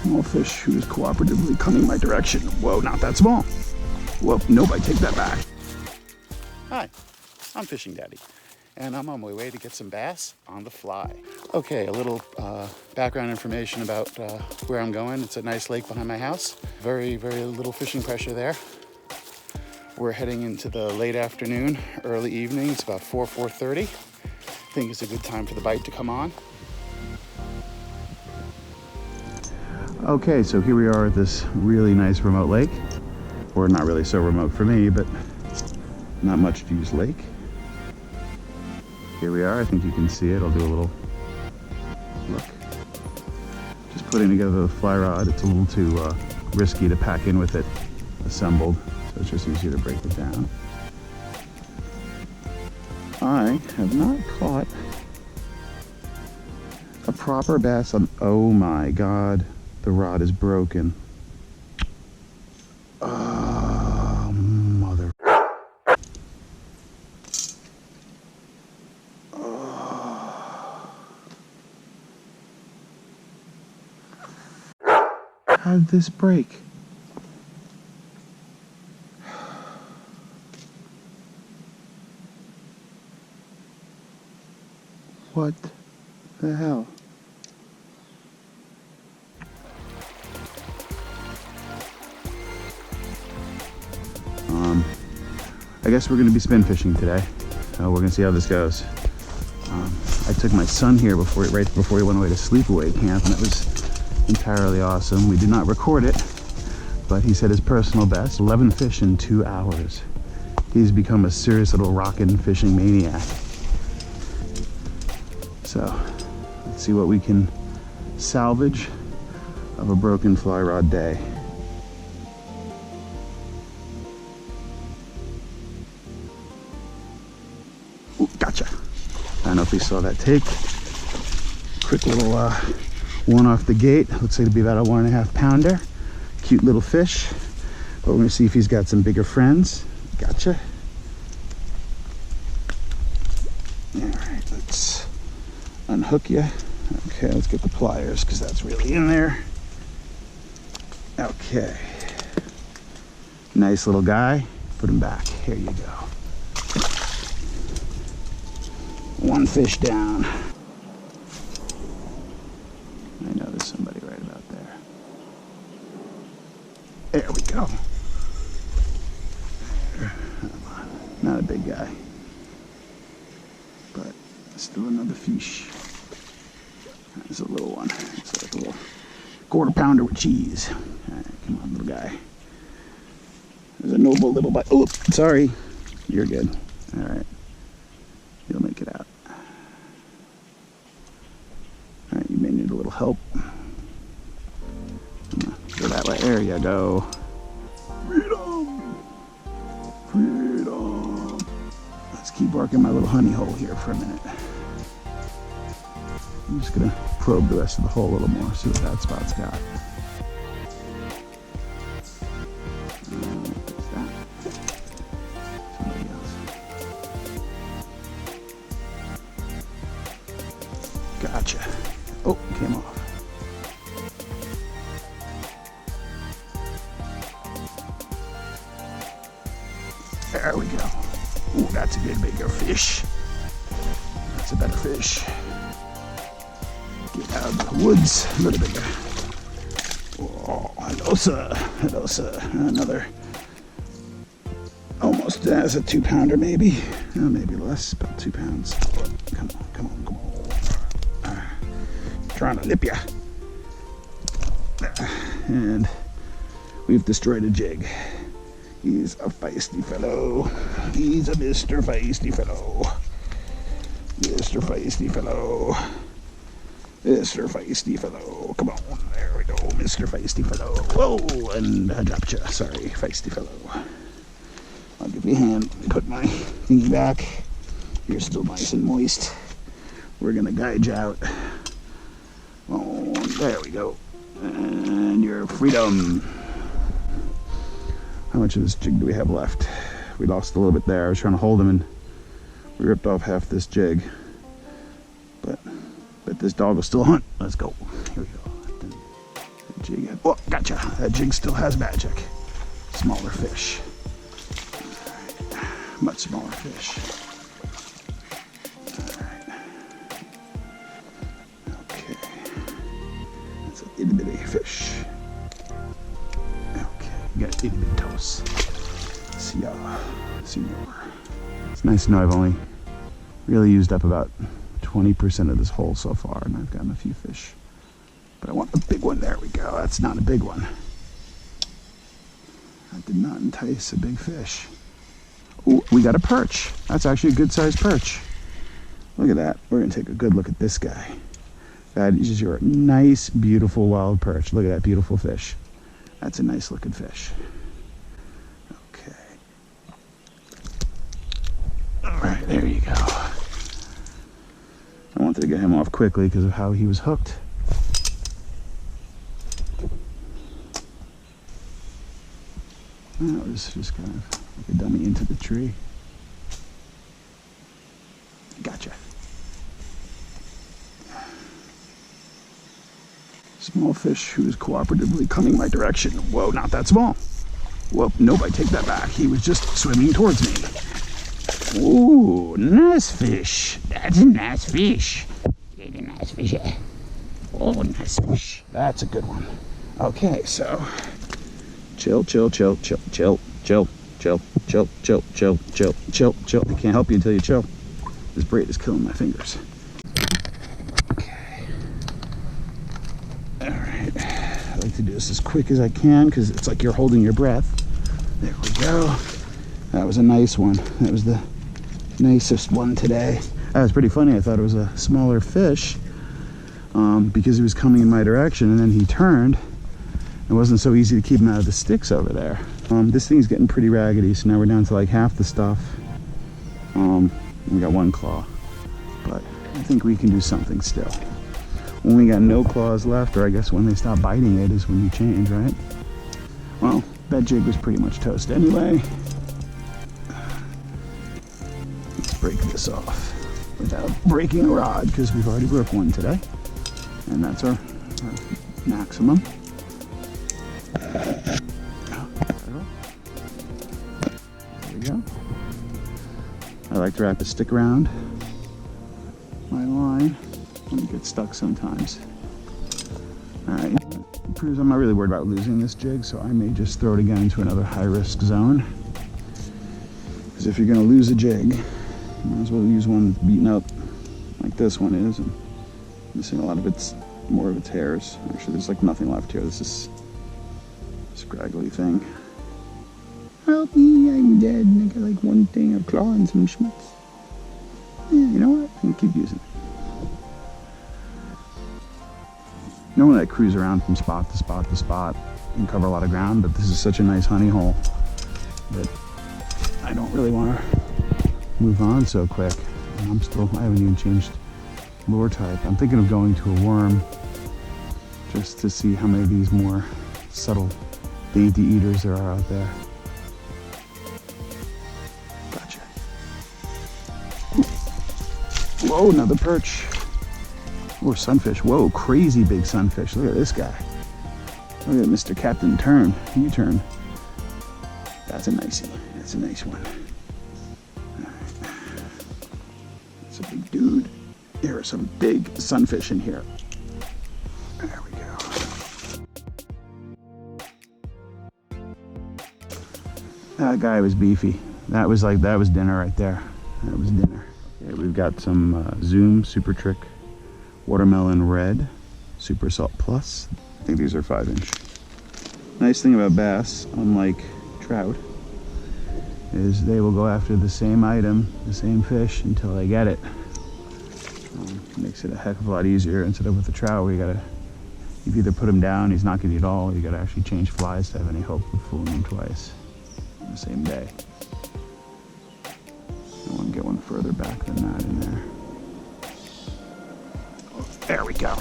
Small fish who is cooperatively coming my direction. Whoa, not that small. Whoa, nope, I take that back. Hi, I'm Fishing Daddy, and I'm on my way to get some bass on the fly. Okay, a little background information about where I'm going. It's a nice lake behind my house. Very, very little fishing pressure there. We're heading into the late afternoon, early evening. It's about 4:30. I think it's a good time for the bite to come on. Okay, so here we are at this really nice remote lake. Or not really so remote for me, but not much to use lake. Here we are, I think you can see it. I'll do a little look. Just putting together the fly rod. It's a little too risky to pack in with it assembled, so it's just easier to break it down. I have not caught a proper bass on, oh my God. The rod is broken. Oh, mother. Oh. How did this break? What the hell? I guess we're going to be spin fishing today. We're going to see how this goes. I took my son here right before he went away to sleepaway camp, and it was entirely awesome. We did not record it, but he said his personal best, 11 fish in 2 hours. He's become a serious little rockin' fishing maniac. So let's see what we can salvage of a broken fly rod day. Gotcha. I don't know if you saw that take. Quick little one off the gate. Looks like it'd be about a 1.5 pounder. Cute little fish. But we're gonna see if he's got some bigger friends. Gotcha. All right, let's unhook you. Okay, let's get the pliers because that's really in there. Okay. Nice little guy. Put him back. Here you go. One fish down. I know there's somebody right about there. There we go. Not a big guy, but still another fish. There's a little one. It's like a little 1/4 pounder with cheese. All right, come on, little guy. There's a noble little bite. Oh, sorry. You're good. All right. You'll make it out. All right, you may need a little help. Go that way. There you go. Freedom! Freedom! Let's keep working my little honey hole here for a minute. I'm just gonna probe the rest of the hole a little more, see what that spot's got. What's that? Somebody else. Gotcha. Oh, came off. There we go. Ooh, that's a good bigger fish. That's a better fish. Get out of the woods a little bigger. Oh, hello sir. Hello sir. Another. Almost as a 2 pounder maybe. Maybe less, about 2 pounds. Come on, come on, come on. Trying to lip ya. And we've destroyed a jig. He's a feisty fellow. He's a Mr. Feisty fellow. Mr. Feisty fellow. Mr. Feisty fellow. Come on. There we go. Mr. Feisty fellow. Whoa! And I dropped you. Sorry, Feisty fellow. I'll give you a hand. Let me put my thingy back. You're still nice and moist. We're going to guide you out. Oh, there we go. And your freedom. How much of this jig do we have left? We lost a little bit there. I was trying to hold him and we ripped off half this jig. But this dog will still hunt. Let's go. Here we go. Jig. Oh, gotcha. That jig still has magic. Smaller fish. All right. Much smaller fish. All right. Okay. That's an itty bitty fish. Okay. You got itty bitty toes. Senor. It's nice to know I've only really used up about 20% of this hole so far, and I've gotten a few fish. But I want a big one. There we go. That's not a big one. That did not entice a big fish. Ooh, we got a perch. That's actually a good sized perch. Look at that. We're going to take a good look at this guy. That is your nice, beautiful wild perch. Look at that beautiful fish. That's a nice looking fish. Okay. All right, there you go. I wanted to get him off quickly because of how he was hooked. That was just kind of like a dummy into the tree. Gotcha. Small fish who is cooperatively coming my direction. Whoa, not that small. Whoa, nope, I take that back. He was just swimming towards me. Ooh, nice fish. That's a nice fish. That's a nice fish. Oh, nice fish. That's a good one. Okay, so chill. I can't help you until you chill. This braid is killing my fingers. Okay. All right. I like to do this as quick as I can because it's like you're holding your breath. There we go. That was a nice one. That was the nicest one today. That was pretty funny. I thought it was a smaller fish because he was coming in my direction, and then he turned. It wasn't so easy to keep him out of the sticks over there. This thing's getting pretty raggedy, so now we're down to like half the stuff. We got one claw, but I think we can do something still. When we got no claws left, or I guess when they stop biting it is when you change, right? Well, that jig was pretty much toast anyway. Let's break this off without breaking a rod, because we've already broke one today, and that's our maximum. There we go. I like to wrap a stick around my line when it gets stuck sometimes. Alright, proves I'm not really worried about losing this jig, so I may just throw it again into another high-risk zone. Because if you're going to lose a jig, you might as well use one beaten up like this one is, and missing a lot of more of its hairs. Actually, there's like nothing left here. This is a scraggly thing. Help me, I'm dead, and I got like one thing of claw and some schmutz. Yeah, you know what? I can keep using it. Normally I cruise around from spot to spot to spot and cover a lot of ground, but this is such a nice honey hole that I don't really want to move on so quick. And I haven't even changed lure type. I'm thinking of going to a worm just to see how many of these more subtle dainty eaters there are out there. Gotcha. Whoa, another perch. Or sunfish. Whoa, crazy big sunfish. Look at this guy. Look at Mr. Captain Turn. You turn. That's a nicey. That's a nice one. Alright. That's a big dude. There are some big sunfish in here. There we go. That guy was beefy. That was dinner right there. That was dinner. Okay, we've got some Zoom Super Trick Watermelon Red Super Salt Plus. I think these are 5-inch. Nice thing about bass, unlike trout, is they will go after the same item, the same fish, until they get it. Makes it a heck of a lot easier instead of with the trout where you either put him down, he's not gonna eat all, or you gotta actually change flies to have any hope of fooling him twice on the same day. I want to get one further back than that in there. Oh, there we go.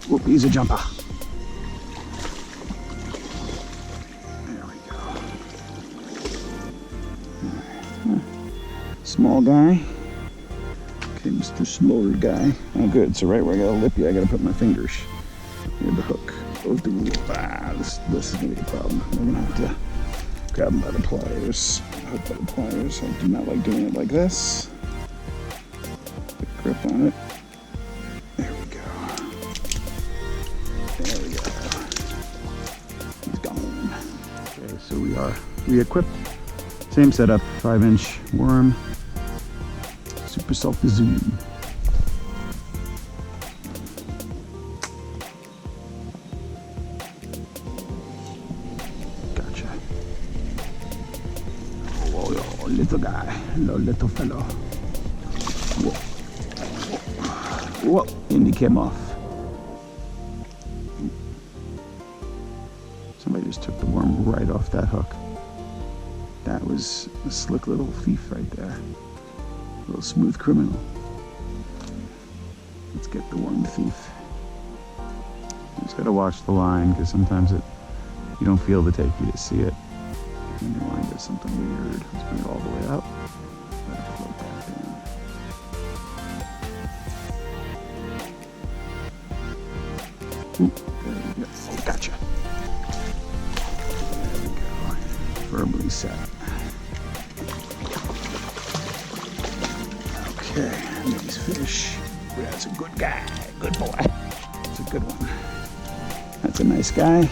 Whoop, he's a jumper. There we go. Right. Small guy. Okay, Mr. Smaller guy. Oh good, so right where I gotta lip you, I gotta put my fingers. Here's the hook. Goes through. This is gonna be a problem. We're gonna have to grab them by the pliers. Hook by the pliers. I do not like doing it like this. Good grip on it. There we go. There we go. He's gone. Okay, so we are re-equipped. Same setup, 5-inch worm. Super soft zoom. Gotcha. Oh, little guy, little fellow. Whoa. Whoa, and he came off. Somebody just took the worm right off that hook. That was a slick little thief right there. A little smooth criminal. Let's get the worm thief. You just gotta watch the line, because sometimes you don't feel the take, you just see it. And your line does something weird. Let's bring it all the way up. Let it float back down. Ooh, there we go. Oh, gotcha. There we go. Firmly set. Okay, nice fish. That's a good guy. Good boy. That's a good one. That's a nice guy.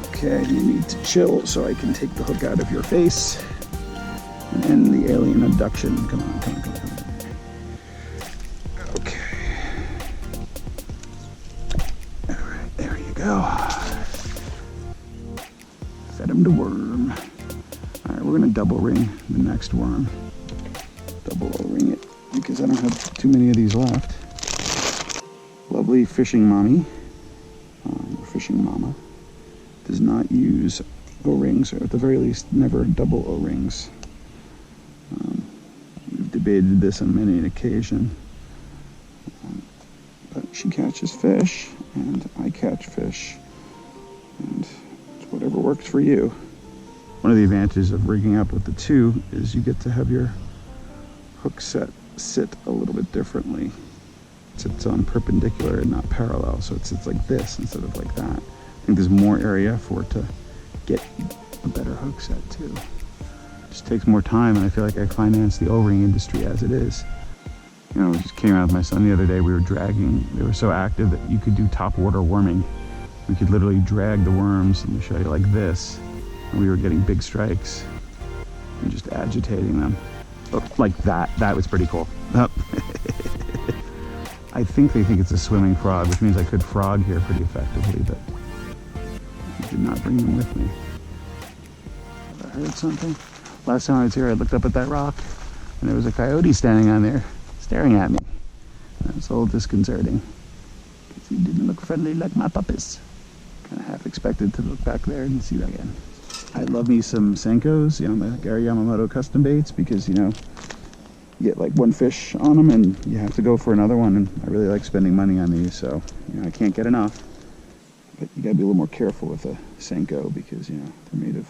Okay, you need to chill so I can take the hook out of your face. And end the alien abduction. Come on, come on, come on, come on. Okay. Alright, there you go. Fed him the worm. Alright, we're gonna double ring the next worm. Double O-ring it because I don't have too many of these left. Lovely fishing mommy, or fishing mama, does not use O-rings, or at the very least never double O-rings. We've debated this on many an occasion, but she catches fish and I catch fish, and it's whatever works for you. One of the advantages of rigging up with the two is you get to have your hook set sit a little bit differently. It sits on perpendicular and not parallel, so it sits like this instead of like that. I think there's more area for it to get a better hook set too. It just takes more time, and I feel like I finance the O-ring industry as it is. You know, I just came out with my son the other day. We were dragging. They were so active that you could do top water worming. We could literally drag the worms, let me show you, like this, and we were getting big strikes and just agitating them. Like that. That was pretty cool. I think they think it's a swimming frog, which means I could frog here pretty effectively, but I did not bring them with me. I heard something. Last time I was here, I looked up at that rock, and there was a coyote standing on there, staring at me. That was a little disconcerting, because he didn't look friendly like my puppies. Kind of half expected to look back there and see that again. I love me some Senkos, Gary Yamamoto custom baits, because, you get like one fish on them and you have to go for another one, and I really like spending money on these, so, I can't get enough. But you gotta be a little more careful with a Senko, because, they're made of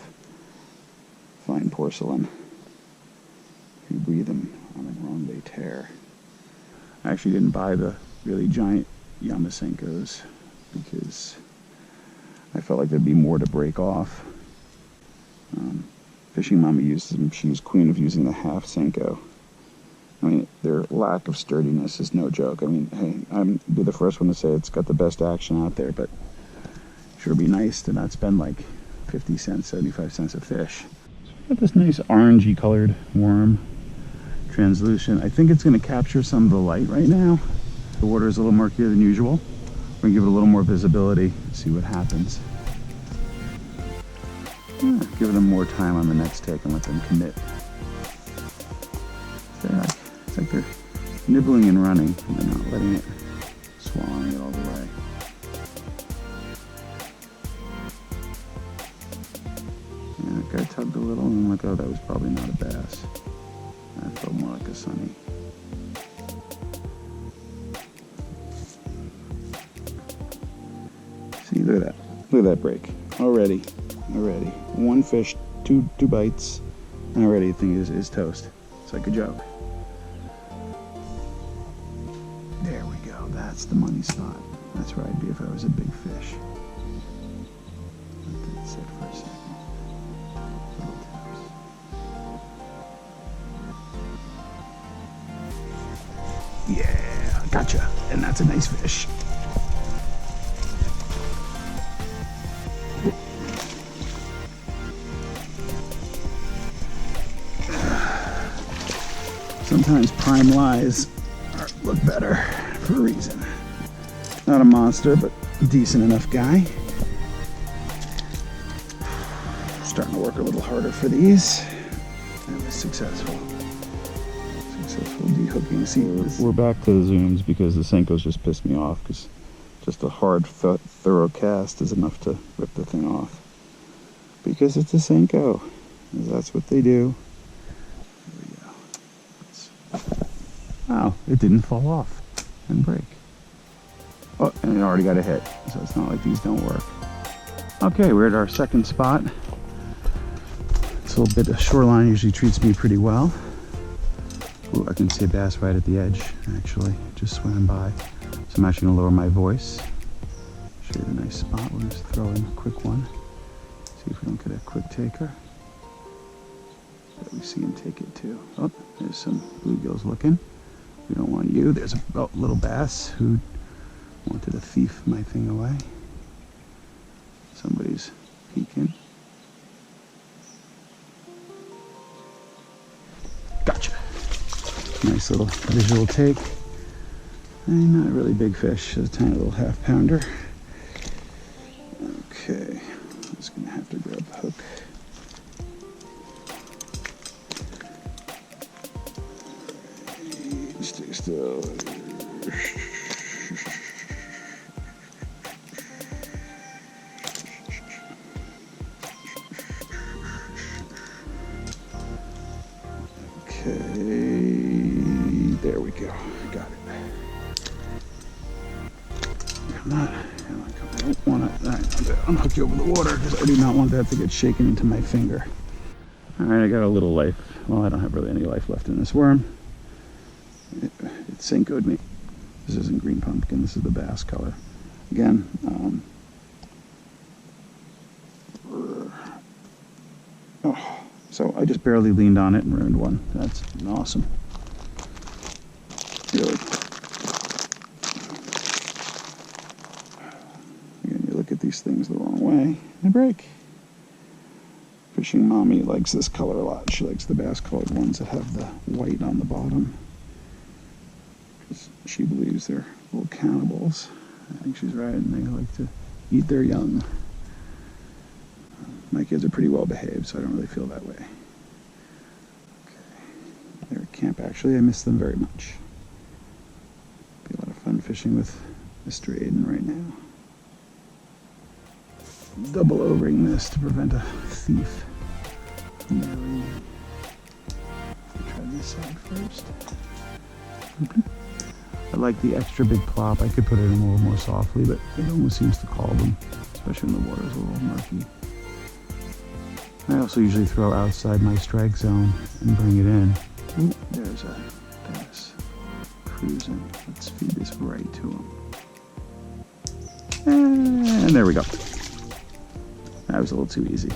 fine porcelain. If you breathe them on the wrong, they tear. I actually didn't buy the really giant Yamasenkos because I felt like there'd be more to break off. Fishing Mama uses them. She was queen of using the half Senko. I mean, their lack of sturdiness is no joke. I mean, hey, I'd be the first one to say it's got the best action out there, but it sure be nice to not spend like 50 cents, 75 cents a fish. So we got this nice orangey colored worm, translucent. I think it's going to capture some of the light right now. The water is a little murkier than usual. We're going to give it a little more visibility, see what happens. Give them more time on the next take and let them commit. It's like they're nibbling and running, and they're not letting it, swallowing it all the way. Yeah, that guy tugged a little, and I'm like, oh, that was probably not a bass. That felt more like a sunny. See, look at that. Look at that break. Already. One fish, two bites, and already the thing is toast. It's like a joke. There we go. That's the money spot. That's where I'd be if I was a big fish. Let that sit for a second. Little taps. Yeah, gotcha. And that's a nice fish. Sometimes prime lies look better for a reason. Not a monster, but a decent enough guy. Starting to work a little harder for these. That was successful. Successful dehooking. See, we're back to the zooms because the Senko's just pissed me off, because just a hard, thorough cast is enough to rip the thing off. Because it's a Senko. That's what they do. Wow, it didn't fall off and break. Oh, and it already got a hit, so it's not like these don't work. Okay, we're at our second spot. This little bit of shoreline usually treats me pretty well. Ooh, I can see a bass right at the edge, actually. Just swam by. So I'm actually gonna lower my voice. Show you the nice spot. We'll just throw in a quick one. See if we don't get a quick taker. But we see him take it too. Oh, there's some bluegills looking. We don't want you. There's a little bass who wanted to thief my thing away. Somebody's peeking. Gotcha. Nice little visual take. And not a really big fish, a tiny little half pounder. Okay, I'm just gonna have to grab the hook. Stay still. Okay, there we go. Got it. I don't want to unhook you over the water because I do not want that to get shaken into my finger. All right, I got a little life. Well, I don't have really any life left in this worm. It Senko'd me. This isn't green pumpkin, this is the bass color. Again, so I just barely leaned on it and ruined one. That's awesome. Really. Again, you look at these things the wrong way, they break. Fishing mommy likes this color a lot. She likes the bass colored ones that have the white on the bottom. She believes they're little cannibals. I think she's right, and they like to eat their young. My kids are pretty well behaved, so I don't really feel that way. Okay. They're at camp, actually. I miss them very much. Be a lot of fun fishing with Mr. Aiden right now. Double overing this to prevent a thief from marrying me. Try this side first. I like the extra big plop. I could put it in a little more softly, but it almost seems to call them, especially when the water's a little murky. I also usually throw outside my strike zone and bring it in. Ooh, there's a bass cruising. Let's feed this right to him. And there we go. That was a little too easy.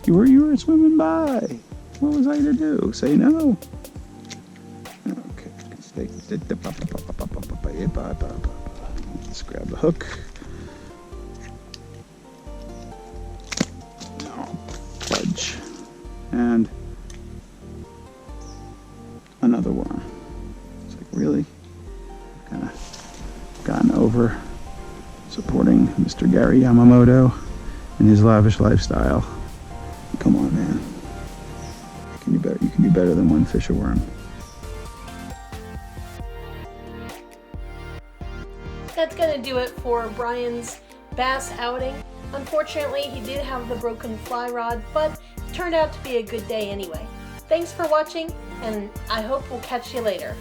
You were swimming by. What was I to do? Say no? Okay. Let's grab the hook. Oh, fudge. And another worm. It's like, really? Kind of gotten over supporting Mr. Gary Yamamoto and his lavish lifestyle. Come on, man. You can do better than one fish a worm. That's gonna do it for Brian's bass outing. Unfortunately, he did have the broken fly rod, but it turned out to be a good day anyway. Thanks for watching, and I hope we'll catch you later.